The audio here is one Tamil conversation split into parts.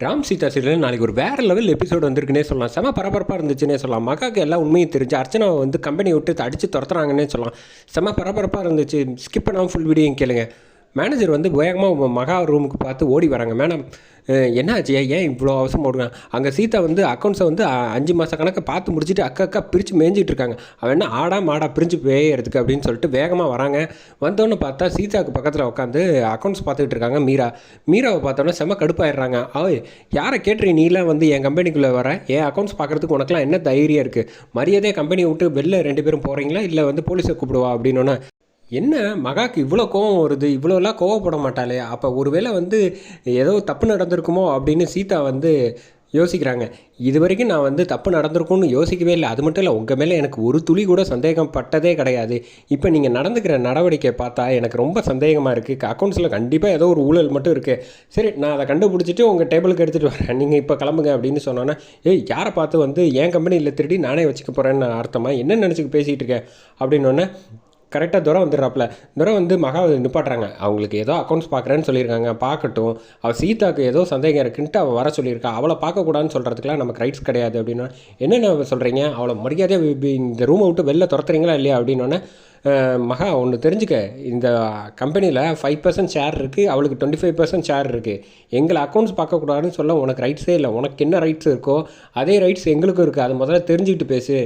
ராம் சீதா சீரியல் நாளைக்கு ஒரு வேறு லெவல் எபிசோடு வந்திருக்குன்னே சொல்லலாம். செம பரபரப்பாக இருந்துச்சுன்னே சொல்லலாம். மகாக்கு எல்லாம் உண்மையும் தெரிஞ்சு அர்ச்சனாவை வந்து கம்பெனி விட்டு அடித்து துரத்துறாங்கன்னே சொல்லலாம். செம பரபரப்பாக இருந்துச்சு. ஸ்கிப் பண்ணாமல் ஃபுல் வீடியோ கேளுங்க. மேனேஜர் வந்து வேகமாக மகா ரூமுக்கு பார்த்து ஓடி வராங்க. மேடம் என்னாச்சு, ஏன் இவ்வளோ அவசரம் ஓடுறாங்க? அங்கே சீதா வந்து அக்கௌண்ட்ஸை வந்து 5 மாத கணக்கை பார்த்து முடிச்சுட்டு அக்கா பிரித்து மேய்ஞ்சிட்டு இருக்காங்க. அவன் என்ன மாடா பிரிஞ்சு பேயறதுக்கு அப்படின்னு சொல்லிட்டு வேகமாக வராங்க. வந்தோன்னு பார்த்தா சீதாவுக்கு பக்கத்தில் உட்காந்து அக்கௌண்ட்ஸ் பார்த்துக்கிட்டு இருக்காங்க மீராவை பார்த்தோன்னே செம கடுப்பாயிடுறாங்க. யாரை கேட்டுறீ நீலாம் வந்து என் கம்பெனிக்குள்ளே வர, என் அக்கௌண்ட்ஸ் பார்க்குறதுக்கு உனக்குலாம் என்ன தைரியம் இருக்குது? மரியாதையாக கம்பெனியை விட்டு வெளில 2 பேரும் போகிறீங்களா இல்லை வந்து போலீஸை கூப்பிடுவா அப்படின்னோன்னே, என்ன மகாக்கு இவ்வளோ கோவம் வருது, இவ்வளோலாம் கோவப்பட மாட்டாளே, அப்போ ஒருவேளை வந்து ஏதோ தப்பு நடந்திருக்குமோ அப்படின்னு சீதா வந்து யோசிக்கிறாங்க. இது வரைக்கும் நான் வந்து தப்பு நடந்திருக்கும்னு யோசிக்கவே இல்லை. அது மட்டும் இல்லை, உங்கள் மேலே எனக்கு ஒரு துளி கூட சந்தேகம் பட்டதே கிடையாது. இப்போ நீங்கள் நடந்துக்கிற நடவடிக்கை பார்த்தா எனக்கு ரொம்ப சந்தேகமாக இருக்குது. அக்கௌண்ட்ஸில் கண்டிப்பாக ஏதோ ஒரு ஊழல் மட்டும் இருக்குது. சரி, நான் அதை கண்டுபிடிச்சிட்டு உங்கள் டேபிளுக்கு எடுத்துகிட்டு வரேன், நீங்கள் இப்போ கிளம்புங்க அப்படின்னு சொன்னோன்னே, யாரை பார்த்து வந்து என் கம்பெனியில் திருடி நானே வச்சுக்க போகிறேன்னு அர்த்தமாக என்ன நினச்சிக்கு பேசிகிட்டு இருக்கேன் அப்படின்னோடனே கரெக்டாக துரை வந்துடுறாப்புல. துரை வந்து மகா நிப்பாட்டுறாங்க. அவங்களுக்கு ஏதோ அக்கௌண்ட்ஸ் பார்க்குறேன்னு சொல்லியிருக்காங்க, பார்க்கட்டும். அவள் சீதாவுக்கு ஏதோ சந்தேகம் இருக்குன்ட்டு அவள் வர சொல்லியிருக்கா. அவளை பார்க்கக்கூடாதுன்னு சொல்கிறதுக்குலாம் நமக்கு ரைட்ஸ் கிடையாது அப்படின்னா, என்னென்ன சொல்கிறீங்க? அவளை மரியாதையாக இந்த ரூமை விட்டு வெளில துரத்துறீங்களா இல்லையா அப்படின்னோடனே, மகா ஒன்று தெரிஞ்சுக்க, இந்த கம்பெனியில் 5% ஷேர் இருக்குது, அவளுக்கு 25% ஷேர் இருக்குது. எங்களை அக்கௌண்ட்ஸ் பார்க்கக்கூடாதுன்னு சொல்ல உனக்கு ரைட்ஸே இல்லை. உனக்கு என்ன ரைட்ஸ் இருக்கோ அதே ரைட்ஸ் எங்களுக்கும் இருக்குது. அது முதல்ல தெரிஞ்சுக்கிட்டு பேசு.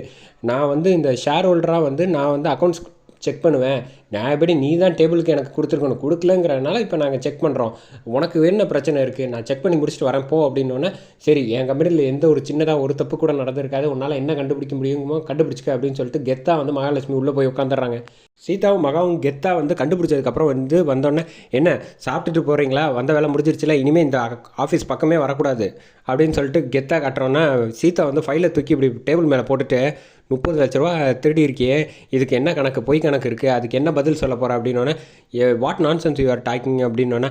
நான் வந்து இந்த ஷேர் ஹோல்டராக வந்து நான் வந்து அக்கௌண்ட்ஸ் செக் பண்ணுவேன். நியாயப்படி நீ தான் டேபிளுக்கு எனக்கு கொடுத்துருக்கணும், கொடுக்கலங்கிறனால இப்போ நாங்கள் செக் பண்ணுறோம். உனக்கு என்ன பிரச்சனை இருக்குது? நான் செக் பண்ணி முடிச்சுட்டு வரேன் போ அப்படின்னோடனே, சரி என் கம்பெனியில் எந்த ஒரு சின்னதாக ஒரு தப்பு கூட நடந்திருக்காது, உன்னால் என்ன கண்டுபிடிக்க முடியுமோ கண்டுபிடிச்சிக்க அப்படின்னு சொல்லிட்டு கெத்தாக வந்து மகாலட்சுமி உள்ளே போய் உட்காந்துடுறாங்க. சீதாவும் மகாவும் கெத்தாக வந்து கண்டுபிடிச்சதுக்கப்புறம் வந்து வந்தோடனே, என்ன சாப்பிட்டுட்டு போகிறீங்களா, வந்த வேலை முடிஞ்சிருச்சுல, இனிமேல் இந்த ஆஃபீஸ் பக்கமே வரக்கூடாது அப்படின்னு சொல்லிட்டு கெத்தாக காட்டுறோன்னா, சீதா வந்து ஃபைலை தூக்கி இப்படி டேபிள் மேலே போட்டுட்டு, 30 லட்ச ரூபா திருடி இருக்கியே, இதுக்கு என்ன கணக்கு, பொய் கணக்கு இருக்குது, அதுக்கு என்ன பதில் சொல்ல போகிற அப்படின்னோடனே, what nonsense you are talking அப்படின்னோன்னா,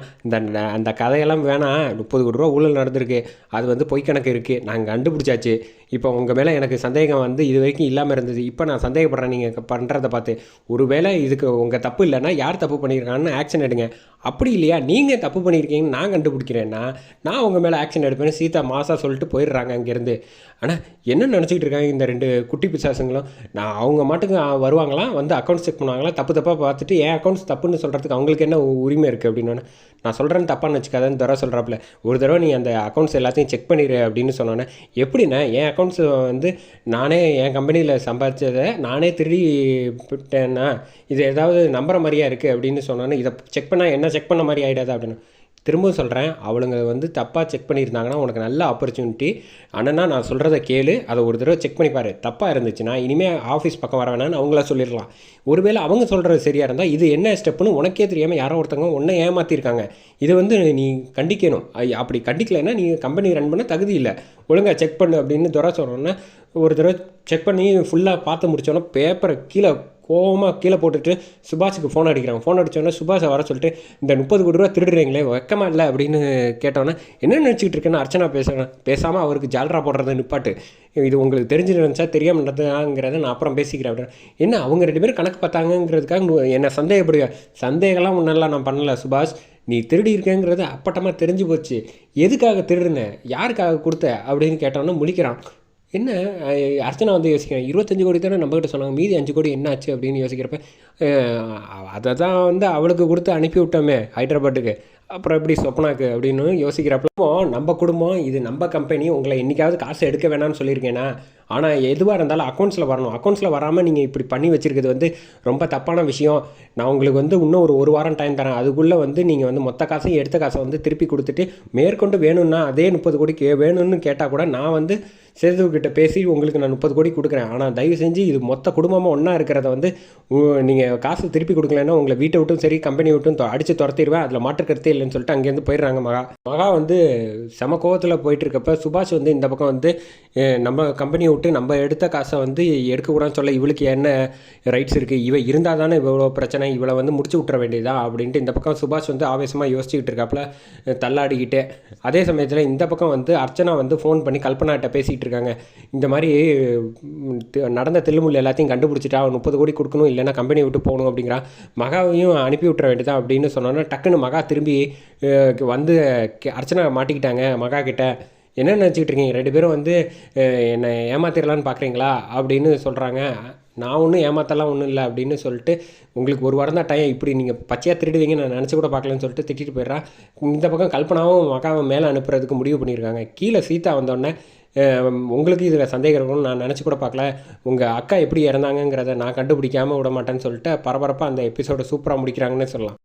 அந்த கதையெல்லாம் வேணாம், 30 கோடி ரூபா ஊழல் நடந்திருக்கு, அது வந்து பொய் கணக்கு இருக்குது, நாங்கள் கண்டுபிடிச்சாச்சு. இப்போ உங்கள் மேலே எனக்கு சந்தேகம் வந்து இது வரைக்கும் இல்லாமல் இருந்தது, இப்போ நான் சந்தேகப்படுறேன் நீங்கள் பண்ணுறதை பார்த்து. ஒருவேளை இதுக்கு உங்கள் தப்பு இல்லைன்னா யார் தப்பு பண்ணியிருக்காங்கன்னு ஆக்ஷன் எடுங்க. அப்படி இல்லையா, நீங்கள் தப்பு பண்ணியிருக்கீங்கன்னு நான் கண்டுபிடிக்கிறேன்னா நான் உங்கள் மேலே ஆக்ஷன் எடுப்பேன்னு சீதா மாசா சொல்லிட்டு போயிடுறாங்க அங்கேருந்து. ஆனால் என்ன நினச்சிக்கிட்டு இருக்காங்க இந்த 2 குட்டி பிசாசுங்களும்? நான் அவங்க மாட்டுக்கு வருவாங்களாம், வந்து அக்கௌண்ட்ஸ் செக் பண்ணுவாங்களாம், தப்பாக பார்த்துட்டு என் அக்கௌண்ட்ஸ் தப்புன்னு சொல்கிறதுக்கு அவங்களுக்கு என்ன உரிமை இருக்குது அப்படின்னு. நான் சொல்கிறேன்னு தப்பான்னு வச்சுக்காதன்னு தர சொல்கிறாப்புல. ஒரு தடவை நீ அந்த அக்கௌண்ட்ஸ் எல்லாத்தையும் செக் பண்ணிடு அப்படின்னு சொன்னோன்னே, எப்படின்னா என் அக்கௌண்ட்ஸ் வந்து நானே என் கம்பெனியில் சம்பாதிச்சதை நானே திருடி விட்டேன்னா இது ஏதாவது நம்புற மாதிரியா இருக்குது அப்படின்னு சொன்னோன்னே, இதை செக் பண்ணால் என்ன செக் பண்ண மாதிரி ஆகிடாது அப்படின்னு. திரும்பவும் சொல்கிறேன், அவளுங்க வந்து தப்பாக செக் பண்ணியிருந்தாங்கன்னா உனக்கு நல்ல ஆப்பர்ச்சுனிட்டி. ஆனால் நான் சொல்கிறத கேளு, அதை ஒரு தடவை செக் பண்ணி பாரு. தப்பாக இருந்துச்சுன்னா இனிமேல் ஆஃபீஸ் பக்கம் வர வேணான்னு அவங்கள சொல்லிடலாம். ஒருவேளை அவங்க சொல்கிறது சரியாக இருந்தால் இது என்ன ஸ்டெப்புன்னு உனக்கே தெரியாமல் யாரோ ஒருத்தவங்க உன்னை ஏமாற்றிருக்காங்க. இது வந்து நீ கண்டிக்கணும். அப்படி கண்டிக்கலைன்னா நீ கம்பெனி ரன் பண்ண தகுதி இல்லை, ஒழுங்காக செக் பண்ணு அப்படின்னு துறை சொல்கிறோன்னா, ஒரு தடவை செக் பண்ணி ஃபுல்லாக பார்த்து முடித்தோன்னா பேப்பரை கோவமாக கீழே போட்டுட்டு சுபாஷுக்கு ஃபோன் அடிக்கிறாங்க. ஃபோன் அடித்தோன்னே சுபாஷை வர சொல்லிட்டு, இந்த 30 கோடி ரூபா திருடுறீங்களே வெக்கமா இல்லை அப்படின்னு கேட்டோன்னே, என்ன நினச்சிக்கிட்டு இருக்கேன்னு அர்ச்சனா பேசாமல் அவருக்கு ஜால்ரா போடுறத நிப்பாட்டு, இது உங்களுக்கு தெரிஞ்சு நினச்சா தெரியாமல் நடந்ததுங்கிறத நான் அப்புறம் பேசிக்கிறேன் அப்படின்னு. என்ன அவங்க 2 பேரும் கணக்கு பார்த்தாங்கிறதுக்காக என்னை சந்தேகப்படுங்க? சந்தேகம்லாம் முன்னெல்லாம் நான் பண்ணலை சுபாஷ். நீ திருடி இருக்கேங்கிறது அப்பட்டமாக தெரிஞ்சு போச்சு. எதுக்காக திருடுன, யாருக்காக கொடுத்த அப்படின்னு கேட்டோன்னே முழிக்கிறான். என்ன அர்ச்சனா வந்து யோசிக்கிறேன், 25 கோடி தானே நம்மகிட்ட சொன்னாங்க, மீதி 5 கோடி என்ன ஆச்சு அப்படின்னு யோசிக்கிறப்ப, அதை தான் வந்து அவளுக்கு கொடுத்து அனுப்பி விட்டோமே ஹைதராபாத்துக்கு, அப்புறம் எப்படி சொப்னாக்கு அப்படின்னு யோசிக்கிறப்போ, நம்ம குடும்பம் இது, நம்ம கம்பெனி, உங்களை என்றைக்காவது காசு எடுக்க வேணாம்னு சொல்லியிருக்கேனா? ஆனால் எதுவாக இருந்தாலும் அக்கௌண்ட்ஸில் வரணும். அக்கௌண்ட்ஸில் வராமல் நீங்கள் இப்படி பண்ணி வச்சுருக்கிறது வந்து ரொம்ப தப்பான விஷயம். நான் உங்களுக்கு வந்து இன்னும் ஒரு வாரம் டைம் தரேன். அதுக்குள்ளே வந்து நீங்கள் வந்து மொத்த காசையும் எடுத்த காசை வந்து திருப்பி கொடுத்துட்டு மேற்கொண்டு வேணும்னா அதே 30 கோடி வேணும்னு கேட்டால் கூட நான் வந்து சேதுக்கிட்ட பேசி உங்களுக்கு நான் 30 கோடி கொடுக்குறேன். ஆனால் தயவு செஞ்சு இது மொத்த குடும்பமாக ஒன்றா இருக்கிறத வந்து நீங்கள் காசு திருப்பி கொடுக்கலன்னா உங்களை வீட்டை விட்டும் சரி கம்பெனி விட்டும் அடித்து துரத்திடுவேன், அதில் மாற்றுக்கிறதே இல்லைன்னு சொல்லிட்டு அங்கேருந்து போயிடுறாங்க. மகா வந்து செம கோவத்தில் போயிட்டு இருக்கப்ப சுபாஷ் வந்து இந்த பக்கம் வந்து நம்ம கம்பெனியை விட்டு நம்ம எடுத்த காசை வந்து எடுக்கக்கூடாதுன்னு சொல்ல இவளுக்கு என்ன ரைட்ஸ் இருக்குது, இவ இருந்தால் தானே இவ்வளோ பிரச்சனை, இவளை வந்து முடிச்சு விட்ற வேண்டியதா அப்படின்ட்டு இந்த பக்கம் சுபாஷ் வந்து ஆவேசமாக யோசிச்சுக்கிட்டு இருக்காப்புல தள்ளாடிக்கிட்டே. அதே சமயத்தில் இந்த பக்கம் வந்து அர்ச்சனா வந்து ஃபோன் பண்ணி கல்பனாட்ட பேசிகிட்டு இருக்காங்க. இந்த மாதிரி நடந்த தில்லுமுள்ளு எல்லாத்தையும் கண்டுபிடிச்சிட்டா, 30 கோடி கொடுக்கணும் இல்லைன்னா கம்பெனி விட்டு போகணும் அப்படிங்கிறா. மகாவையும் அனுப்பி விட்ற வேண்டியதா அப்படின்னு சொன்னோன்னா டக்குன்னு மகா திரும்பி வந்து அர்ச்சனா மாட்டிக்கிட்டாங்க மகா கிட்ட. என்ன நினச்சிக்கிட்டு இருக்கீங்க 2 பேரும் வந்து என்னை ஏமாத்திடலான்னு பார்க்குறீங்களா அப்படின்னு சொல்கிறாங்க. நான் ஒன்றும் ஏமாத்தலாம் ஒன்றும் இல்லை அப்படின்னு சொல்லிட்டு, உங்களுக்கு ஒரு வாரம் தான் டைம், இப்படி நீங்கள் பச்சையாக திருடுவீங்கன்னு நான் நினச்சி கூட பார்க்கலன்னு சொல்லிட்டு திட்டிட்டு போயிடுறா. இந்த பக்கம் கல்பனாவும் மகாவை மேலே அனுப்புறதுக்கு முடிவு பண்ணியிருக்காங்க. கீழே சீதா வந்தோடனே உங்களுக்கு இதில் சந்தேகம் இருக்கும்னு நான் நினச்சி கூட பார்க்கல, உங்கள் அக்கா எப்படி இறந்தாங்கங்கிறத நான் கண்டுபிடிக்காமல் விட மாட்டேன்னு சொல்லிட்டு பரபரப்பாக அந்த எபிசோடை சூப்பராக முடிக்கிறாங்கன்னு சொல்லலாம்.